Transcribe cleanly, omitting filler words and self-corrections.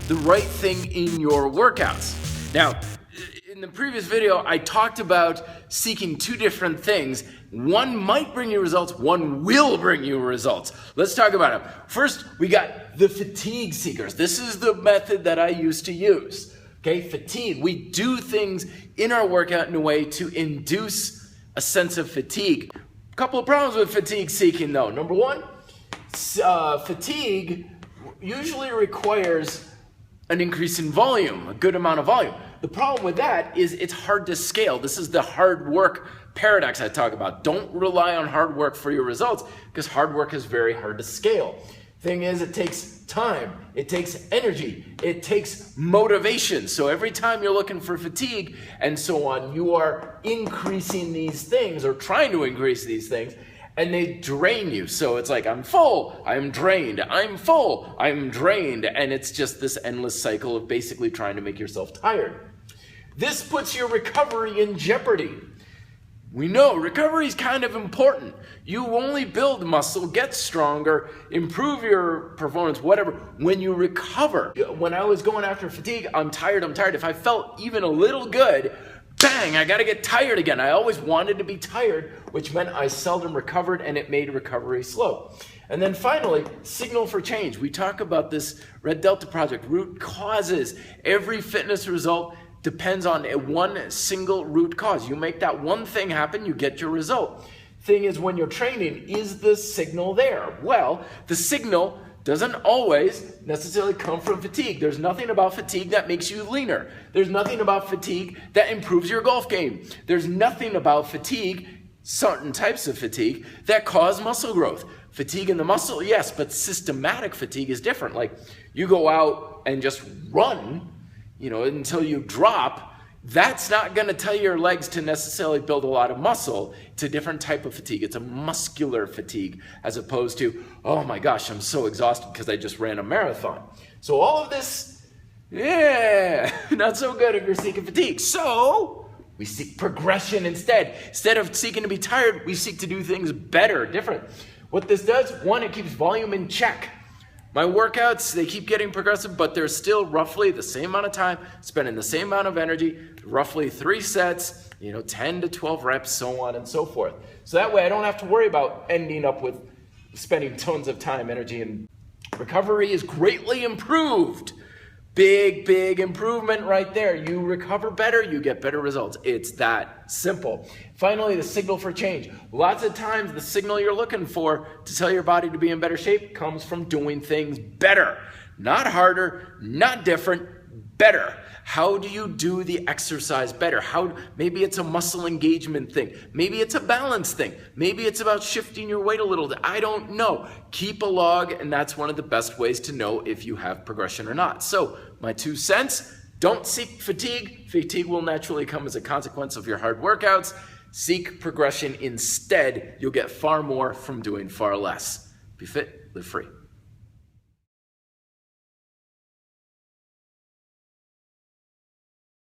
the right thing in your workouts. Now, in the previous video, I talked about seeking two different things. One might bring you results, one will bring you results. Let's talk about them. First, we got the fatigue seekers. This is the method that I used to use. Okay, fatigue. We do things in our workout in a way to induce a sense of fatigue. A couple of problems with fatigue seeking though. Number one, fatigue usually requires an increase in volume, a good amount of volume. The problem with that is it's hard to scale. This is the hard work paradox I talk about. Don't rely on hard work for your results because hard work is very hard to scale. Thing is, it takes time, it takes energy, it takes motivation. So every time you're looking for fatigue and so on, you are increasing these things or trying to increase these things, and they drain you. So it's like, I'm full, I'm drained, I'm full, I'm drained. And it's just this endless cycle of basically trying to make yourself tired. This puts your recovery in jeopardy. We know recovery is kind of important. You only build muscle, get stronger, improve your performance, whatever, when you recover. When I was going after fatigue, I'm tired. If I felt even a little good, bang, I gotta get tired again. I always wanted to be tired, which meant I seldom recovered and it made recovery slow. And then finally, signal for change. We talk about this Red Delta project, root causes. Every fitness result depends on one single root cause. You make that one thing happen, you get your result. Thing is, when you're training, is the signal there? Well, the signal doesn't always necessarily come from fatigue. There's nothing about fatigue that makes you leaner. There's nothing about fatigue that improves your golf game. There's nothing about fatigue, certain types of fatigue, that cause muscle growth. Fatigue in the muscle, yes, but systematic fatigue is different. Like you go out and just run, until you drop, that's not going to tell your legs to necessarily build a lot of muscle. It's a different type of fatigue. It's a muscular fatigue as opposed to, oh my gosh, I'm so exhausted because I just ran a marathon. So all of this, not so good if you're seeking fatigue. So we seek progression instead. Instead of seeking to be tired, we seek to do things better, different. What this does, one, it keeps volume in check. My workouts, they keep getting progressive, but they're still roughly the same amount of time, spending the same amount of energy, roughly 3 sets, 10 to 12 reps, so on and so forth. So that way I don't have to worry about ending up with spending tons of time, energy, and recovery is greatly improved. Big improvement right there. You recover better, you get better results. It's that simple. Finally, the signal for change. Lots of times the signal you're looking for to tell your body to be in better shape comes from doing things better. Not harder, not different, better. How do you do the exercise better? Maybe it's a muscle engagement thing. Maybe it's a balance thing. Maybe it's about shifting your weight a little. I don't know. Keep a log, and that's one of the best ways to know if you have progression or not. So, my 2 cents, don't seek fatigue. Fatigue will naturally come as a consequence of your hard workouts. Seek progression instead. You'll get far more from doing far less. Be fit, live free.